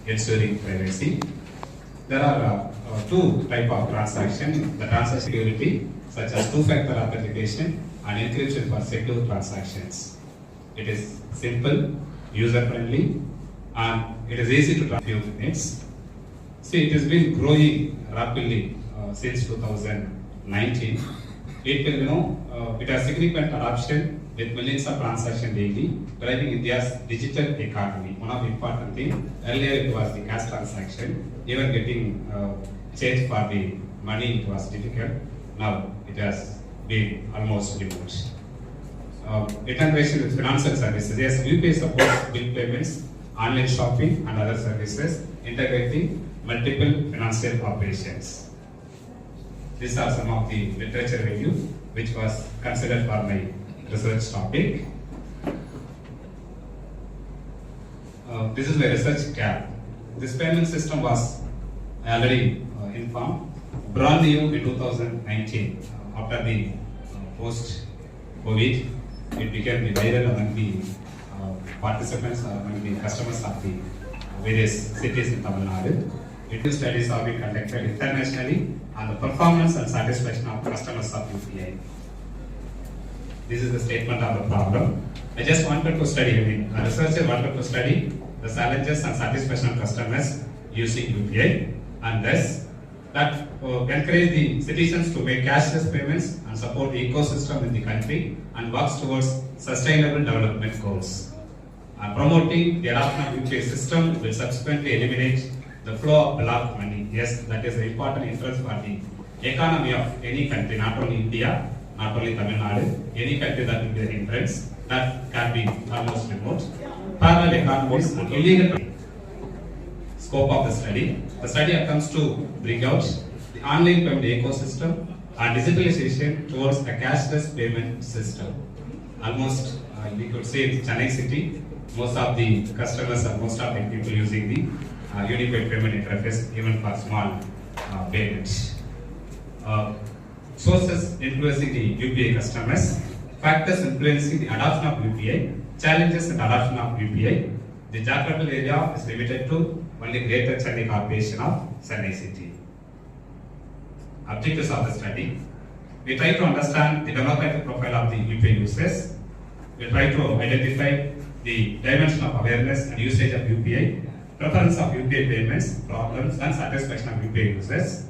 ensuring privacy. There are two types of transaction. The transaction security, such as two-factor authentication and encryption for secure transactions. It is simple, user-friendly, and it is easy to transfer in few minutes. See, it has been growing rapidly since 2019. It has significant adoption with millions of transactions daily, driving India's digital economy. One of the important things, earlier it was the cash transaction, even getting change for the money it was difficult. Now it has been almost remote. Integration with financial services. Yes, UPI supports bill payments, online shopping and other services, integrating multiple financial operations. These are some of the literature review which was considered for my research topic. This is my research gap. This payment system was already informed, brand new in 2019. After the post-COVID, it became viral among the participants, among the customers of the various cities in Tamil Nadu. Studies have been conducted internationally on the performance and satisfaction of customers of UPI. This is the statement of the problem. I just wanted to study, a researcher wanted to study the challenges and satisfaction of customers using UPI, and thus that encourage the citizens to make cashless payments and support the ecosystem in the country and works towards sustainable development goals. Promoting the adoption of UPI system will subsequently eliminate the flow of black money. Yes, that is an important influence for the economy of any country, not only India, not only Tamil Nadu, any country that will be the influence, that can be almost remote. Parallel economies and illegal scope of the study. The study attempts to bring out the online payment ecosystem and digitalization towards a cashless payment system. Almost, we could say in Chennai city, most of the customers and most of the people using the unified payment interface, even for small payments. Sources influencing the UPI customers, factors influencing the adoption of UPI, challenges in adoption of UPI. The geographical area is limited to only Greater Chennai Corporation of Chennai City. Objectives of the study. We try to understand the demographic profile of the UPI users. We try to identify the dimension of awareness and usage of UPI, preference of UPI payments, problems and satisfaction of UPI users.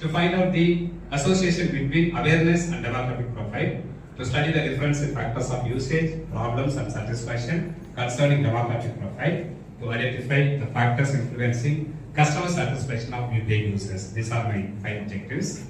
To find out the association between awareness and demographic profile, to study the difference in factors of usage, problems and satisfaction concerning demographic profile, to identify the factors influencing customer satisfaction of UPI users. These are my 5 objectives.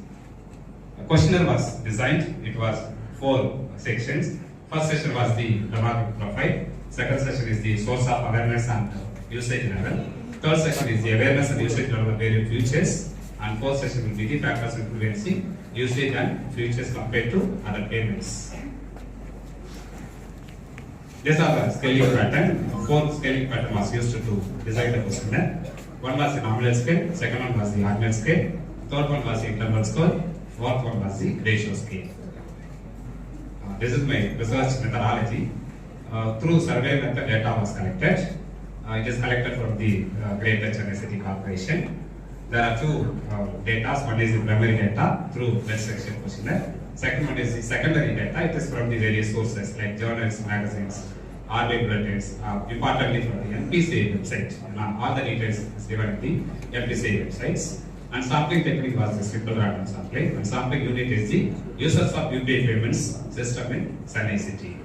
A questionnaire was designed. It was 4 sections. First section was the demographic profile. Second section is the source of awareness and usage level. Third section is the awareness and usage level of various futures. And fourth section will be the factors influencing usage and futures compared to other payments. These are the scaling pattern. 4th scaling pattern was used to design the questionnaire. One was the nominal scale, second one was the ordinal scale, third one was the interval score, fourth one was the ratio scale. This is my research methodology. Through survey method, data was collected. It is collected from the Greater Chennai City Corporation. There are 2 data. One is the primary data through web section questionnaire. Second one is the secondary data. It is from the various sources like journals, magazines, RBI bulletins, importantly from the MPCA website. All the details is given in the MPCA websites. And sampling technique was the simple random sampling. And sampling unit is the users of UPI payments system in Chennai City.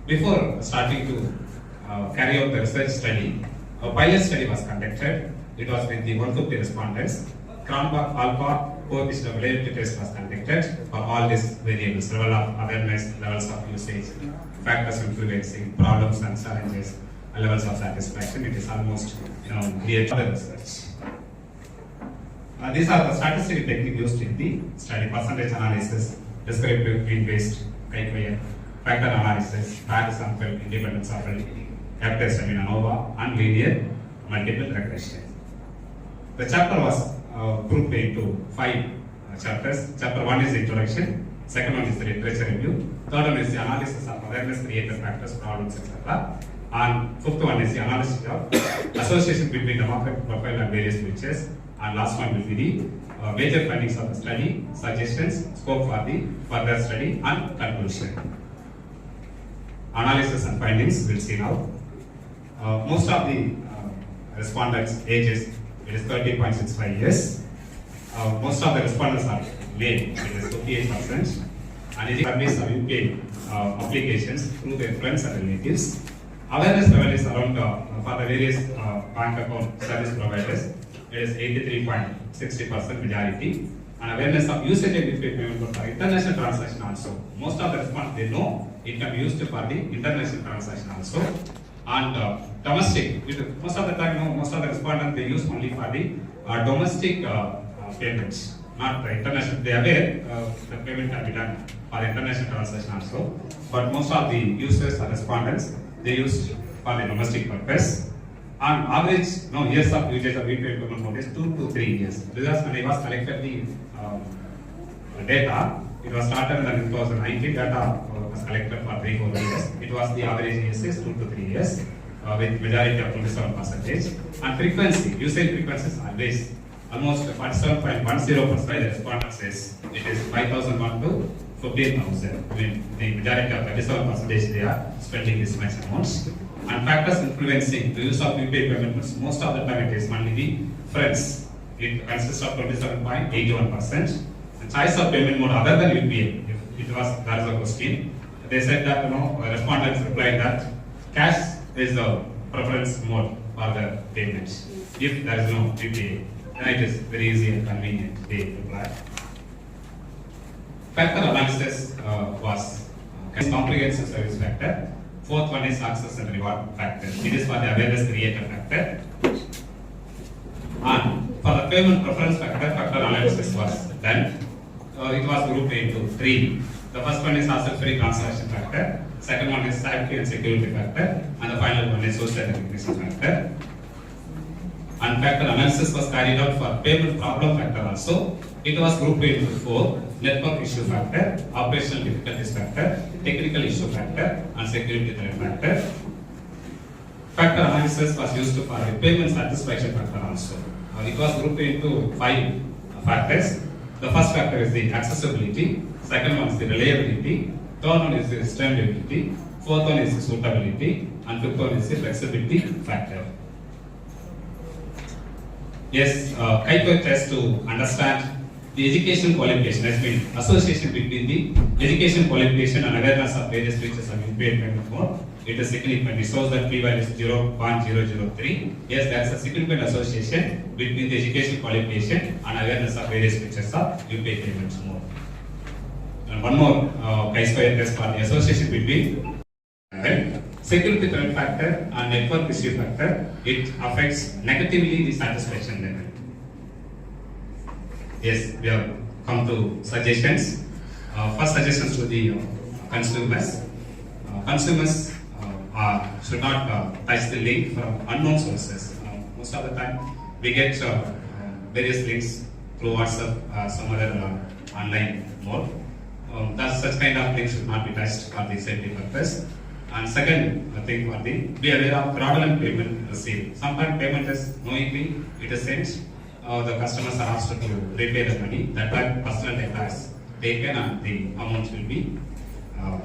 Before starting to carry out the research study, a pilot study was conducted. It was with the 150 respondents. Cranbrook alpha coefficient of reliability test was conducted for all these variables: level of awareness, levels of usage, factors influencing, problems and challenges, and levels of satisfaction. It is almost clear to the research. These are the statistical techniques used in the study: percentage analysis, descriptive mean-based criteria, factor analysis, paired sample, independent sample, F-test ANOVA, and linear multiple regression. The chapter was grouped into 5 chapters. Chapter 1 is the introduction, second one is the literature review, third one is the analysis of awareness created factors, problems, etc. And 5th one is the analysis of association between the market profile and various features. And last one will be the major findings of the study, suggestions, scope for the further study, and conclusion. Analysis and findings we'll see now. Most of the respondents' ages is 30.65 years. Most of the respondents are male, it is 58%. And it surveys of UK applications through their friends and relatives. Awareness level is around for the various bank account service providers. It is 83.60% majority. And awareness of usage and UPI payment for international transaction also. Most of the respondents, they know it can be used for the international transaction also. And domestic, most of the time, most of the respondents, they use only for the domestic payments, not the international. They are aware the payment can be done for the international transaction also. But most of the users or respondents, they use for the domestic purpose. On average, years of usage of UPI payment mode is 2 to 3 years. Because when I was collected the data, it was started in 2019, data was collected for 3-4 years. It was the average years is 2 to 3 years, with majority of 27%. And frequency, usage frequency is always almost 47.10% the respondent says it is 5,001 to 15,000. I mean, the majority of 37% they are spending this much amounts. And factors influencing the use of UPI payments, most of the time it is only the friends. It consists of 27.81%. The choice of payment mode other than UPI, if it was, that is a question. They said that, respondents replied that cash is the preference mode for the payments. If there is no UPI, then it is very easy and convenient, they reply. Factor analysis was comprehensive service factor. Fourth one is access and reward factor. It is for the awareness creator factor. And for the payment preference factor, factor analysis was done. It was grouped into 3. The first one is asset-free transaction factor. Second one is safety and security factor. And the final one is social recognition factor. And factor analysis was carried out for payment problem factor also. It was grouped into 4. Network issue factor, operational difficulties factor, technical issue factor, and security threat factor. Factor analysis was used for the payment satisfaction factor also. It was grouped into 5 factors. The first factor is the accessibility, second one is the reliability, third one is the sustainability, fourth one is the suitability, and fifth one is the flexibility factor. Yes, Kaito tries to understand the education qualification, has been association between the education qualification and awareness of various features of UPI payment mode. It is significant. It shows that P value is 0.003. Yes, there is a significant association between the education qualification and awareness of various features of UPI payment mode. And one more chi-square test for the association between security threat factor and network issue factor. It affects negatively the satisfaction level. Yes, we have come to suggestions. First suggestions to the consumers. Consumers should not touch the link from unknown sources. Most of the time, we get various links through WhatsApp, some other online mode. Such kind of links should not be touched for the safety purpose. And second thing for the be aware of fraudulent payment received. Sometimes payment is knowingly it is sent. The customers are asked to repay the money. That time personal data is taken and the amount will be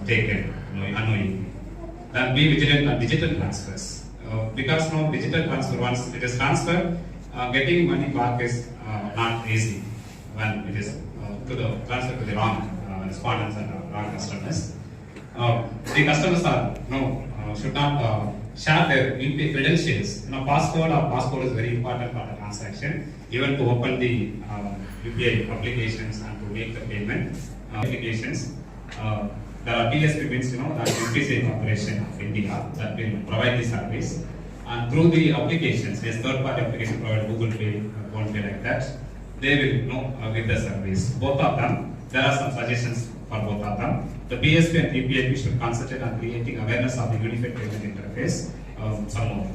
taken unknowingly. Then be vigilant on digital transfers. Because now digital transfer, once it is transferred, getting money back is not easy when it is transferred to the wrong respondents and wrong customers. The customers are should not share their UPI credentials. Passcode is very important for the transaction. Even to open the UPI applications and to make the payment applications. There are PSP means that UPI Corporation of India that will provide the service. And through the applications, yes, third-party application provider, Google Pay, PhonePe like that, they will give the service. Both of them, there are some suggestions for both of them. The PSP and TPIP should concentrate on creating awareness of the unified payment interface. Some more.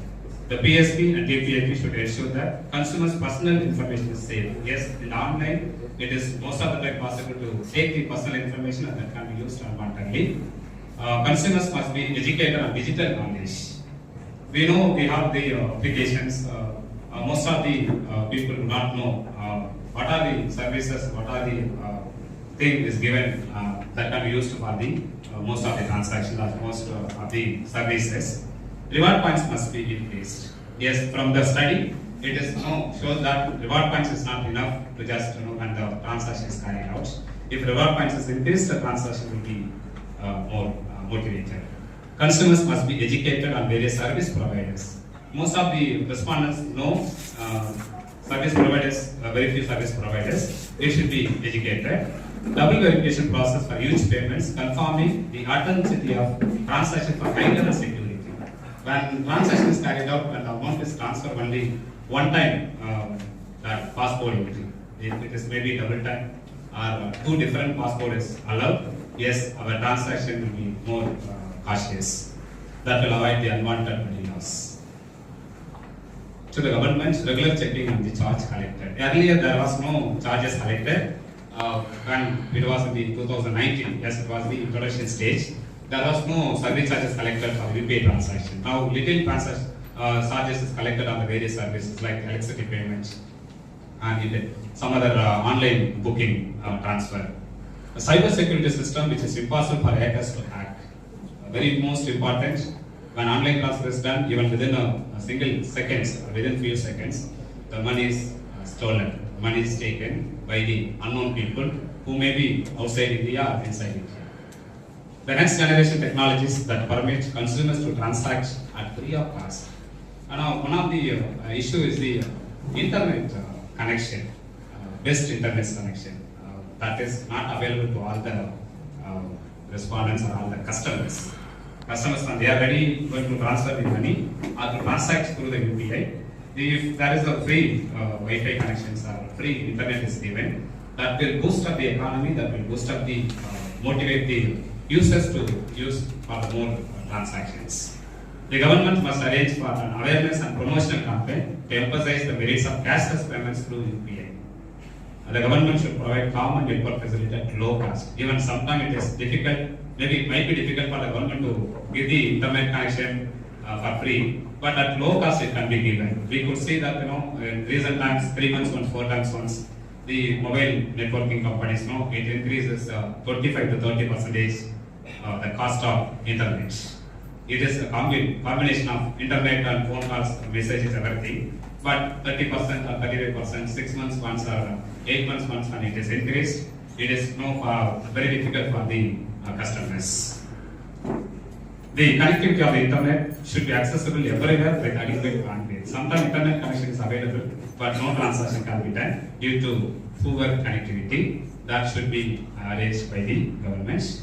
The PSP and TPIP should ensure that consumers' personal information is safe. Yes, in online, it is most of the time possible to take the personal information and that can be used unwantedly. Consumers must be educated on digital knowledge. We know we have the applications. Most of the people do not know what are the services, what are the thing is given that can be used for the most of the transactions or most of the services. Reward points must be increased. Yes, from the study, it is shown that reward points is not enough to just when the transaction is carried out. If reward points is increased, the transaction will be more motivated. Consumers must be educated on various service providers. Most of the respondents know service providers, very few service providers. They should be educated. Double verification process for huge payments, confirming the authenticity of transaction for high level security. When transaction is carried out and the amount is transferred only one time, that passport entry. If it is maybe double time or two different passport is allowed, yes, our transaction will be more cautious. That will avoid the unwanted money loss. To the government, regular checking on the charge collected. Earlier there was no charges collected. When it was in the 2019, yes, it was the introduction stage. There was no service charges collected for UPI transaction. Now little charges is collected on the various services like electricity payments and some other online booking transfer. A cyber security system which is impossible for hackers to hack. Very most important, when online transfer is done, even within a single seconds, or within few seconds, the money is stolen. Money is taken by the unknown people who may be outside India or inside India. The next generation technologies that permit consumers to transact at free of cost. Now, one of the issue is the internet connection, best internet connection that is not available to all the respondents or all the customers. Customers, when they are ready going to transfer the money or to transact through the UPI, if there is a free Wi-Fi connections or free internet is given, that will boost up the economy, that will boost up the motivate the users to use for more transactions. The government must arrange for an awareness and promotional campaign to emphasize the merits of cashless payments through UPI. The government should provide common network facility at low cost. Even sometimes it is difficult, maybe it might be difficult for the government to give the internet connection for free, but at low cost it can be given. We could see that in recent times, 3 months once, 4 times once, the mobile networking companies it increases 25 to 30% the cost of internet. It is a combination of internet and phone calls, messages, everything. But 30% or 35%, 6 months once or 8 months once when it is increased, it is very difficult for the customers. The connectivity of the internet should be accessible everywhere with adequate bandwidth. Sometimes internet connection is available, but no transaction can be done due to poor connectivity. That should be arranged by the government.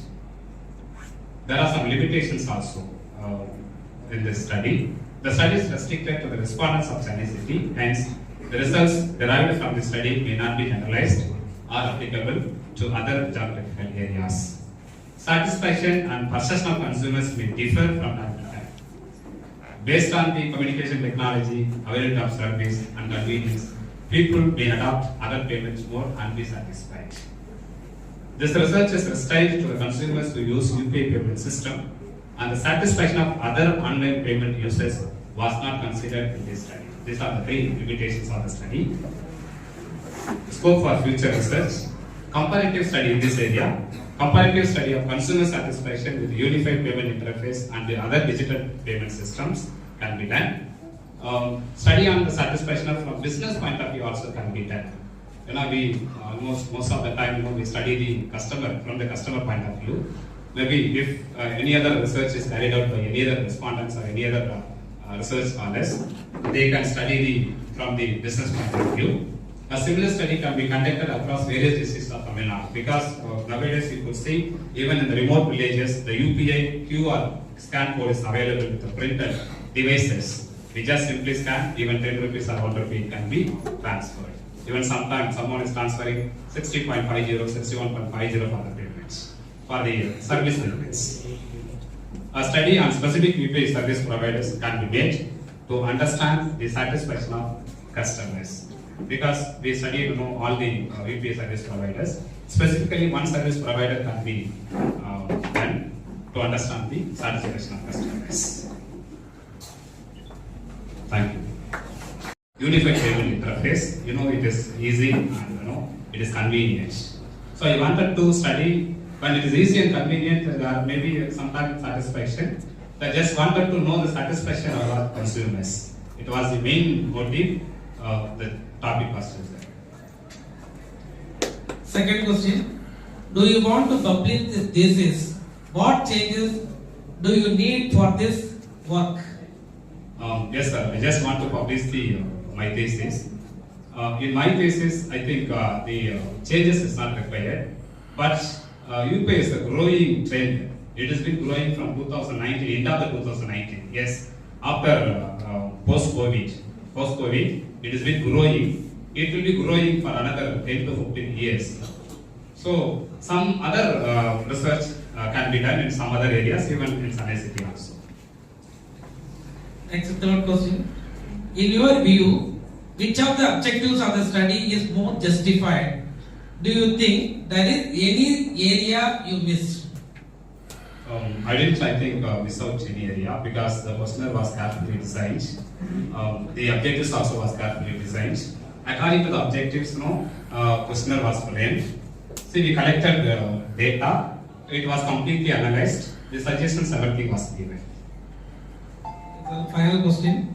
There are some limitations also in this study. The study is restricted to the respondents of Chennai city, hence the results derived from the study may not be generalized or applicable to other geographical areas. Satisfaction and perception of consumers may differ from time to time. Based on the communication technology, availability of service and convenience, people may adopt other payments more and be satisfied. This research is restricted to the consumers who use UPI payment system, and the satisfaction of other online payment users was not considered in this study. These are the 3 limitations of the study. Scope for future research. Comparative study in this area. Comparative study of consumer satisfaction with unified payment interface and the other digital payment systems can be done. Study on the satisfaction from business point of view also can be done. We most of the time we study the customer from the customer point of view. Maybe if any other research is carried out by any other respondents or any other research scholars, they can study from the business point of view. A similar study can be conducted across various districts of Tamil Nadu because nowadays you could see even in the remote villages the UPI QR scan code is available with the printed devices. We just simply scan, even 10 rupees or 1 rupee can be transferred. Even sometimes someone is transferring 60.50, 61.50 for the payments, for the service payments. A study on specific UPI service providers can be made to understand the satisfaction of customers. Because we study all the UPI service providers, specifically one service provider can be done to understand the satisfaction of customers. unified table interface. It is easy and it is convenient. So I wanted to study when it is easy and convenient. There may be sometimes satisfaction. I just wanted to know the satisfaction of our consumers. It was the main motive of the topic was chosen. Second question: do you want to publish this thesis? What changes do you need for this work? Yes, sir. I just want to publish my thesis. In my thesis, I think the changes is not required, but UP is a growing trend. It has been growing from 2019, end of the 2019. Yes, after post-COVID, it has been growing. It will be growing for another 10 to 15 years. So some other research can be done in some other areas, even in Chennai city also. Next, third question. In your view, which of the objectives of the study is more justified? Do you think there is any area you missed? I didn't, miss out any area because the questionnaire was carefully designed. The objectives also was carefully designed. According to the objectives, questionnaire was framed. See, we collected the data. It was completely analyzed. The suggestions, everything was given. Final question.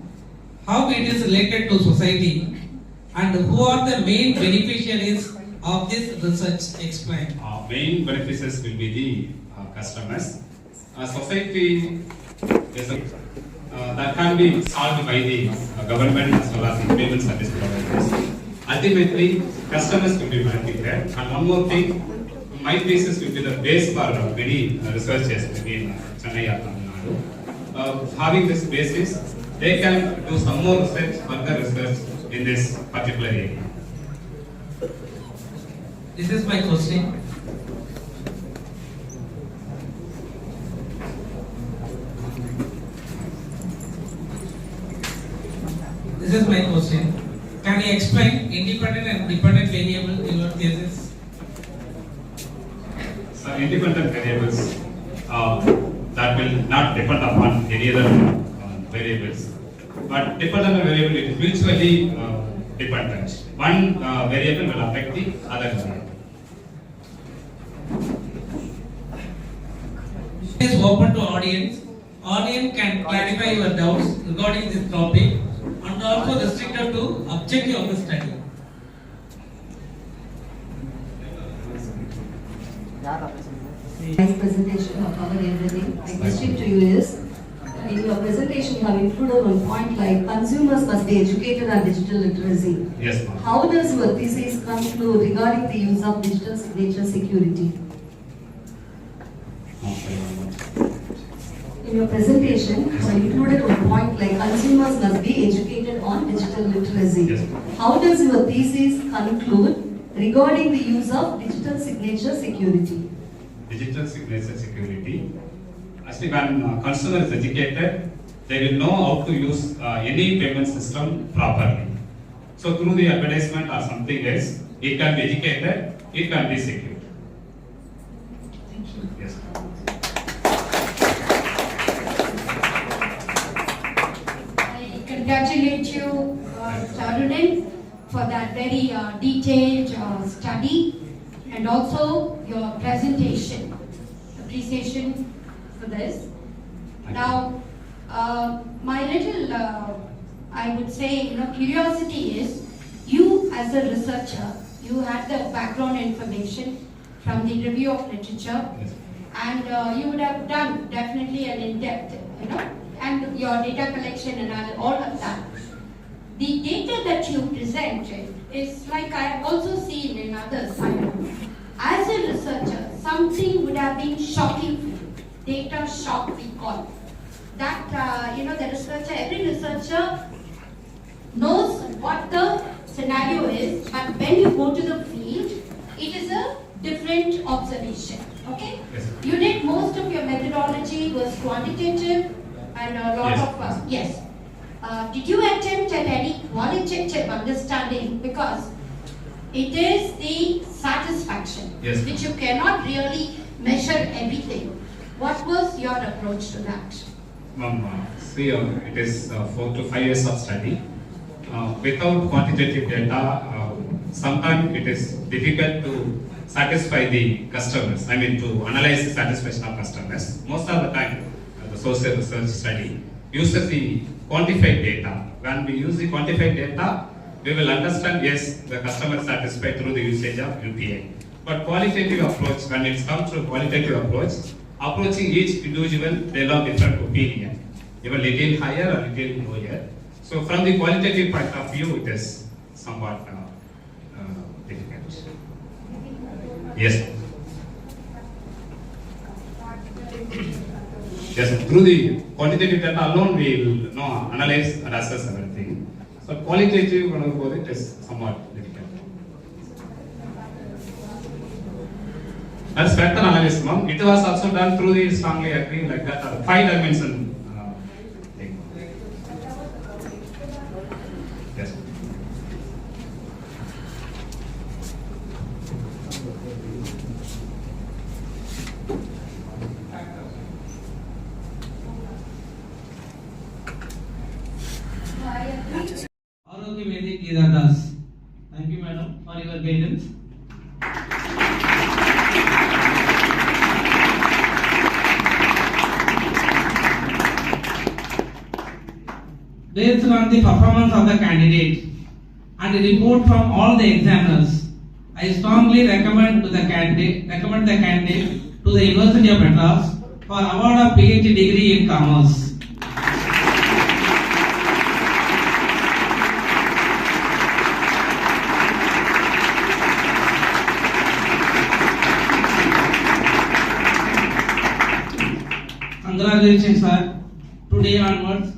How it is related to society and who are the main beneficiaries of this research? Explain. Main beneficiaries will be the customers. Society is that can be solved by the government as well as the payment service providers. Ultimately, customers will be benefited. And one more thing, my thesis will be the base for many researchers in Chennai or Tamil Nadu. Having this basis, they can do some more research, further research in this particular area. This is my question. This is my question. Can you explain independent and dependent variables in your thesis? So independent variables that will not depend upon any other variables, but dependent variable it is mutually dependent. One variable will affect the other variable. It is open to audience. Audience can clarify your doubts regarding this topic and also restricted to objective of the study. Nice presentation, you have covered everything. My question to you is, in your presentation you have included one point like consumers must be educated on digital literacy. Yes, ma'am. How does your thesis conclude regarding the use of digital signature security? In your presentation, you have included one point like consumers must be educated on digital literacy. Yes. How does your thesis conclude regarding the use of digital signature security? Digital signature security. Actually, when consumer is educated, they will know how to use any payment system properly. So through the advertisement or something else, it can be educated, it can be secure. Thank you. Yes. I congratulate you, Arunan, for that very detailed study and also your presentation. Appreciation for this. Now, my little, I would say, curiosity is, you as a researcher, you had the background information from the review of literature, Yes. and you would have done definitely an in-depth, and your data collection and all of that. The data that you presented is like I have also seen in others. As a researcher, something would have been shocking for you. Data shock, we call it. That, the researcher, every researcher knows what the scenario is, but when you go to the field, it is a different observation. Okay? Yes. You did most of your methodology was quantitative and a lot Yes. of, yes. Did you attempt at any qualitative understanding? Because it is the satisfaction, Yes. which you cannot really measure everything. What was your approach to that? See, it is 4 to 5 years of study. without quantitative data, sometimes it is difficult to satisfy the customers. I mean, to analyze the satisfaction of customers. Most of the time, the social research study uses the quantified data. When we use the quantified data, we will understand, yes, the customer is satisfied through the usage of UPI. But qualitative approach, when it comes to qualitative approach, approaching each individual, they have different opinion. Even little higher or little lower. So from the qualitative point of view, it is somewhat difficult. Yes. Yes, through the quantitative data alone, we will analyze and assess everything. So qualitative, it is somewhat difficult. That's factor analysis, ma'am. It was also done through the strongly agree like that 5 dimension thing. Yes. Arokiamary Geetha Rufus. Thank you, madam, for your guidance. Based on the performance of the candidate and the report from all the examiners, I strongly recommend the candidate to the University of Madras for award of Ph.D. degree in Commerce. Congratulations, sir. Today onwards,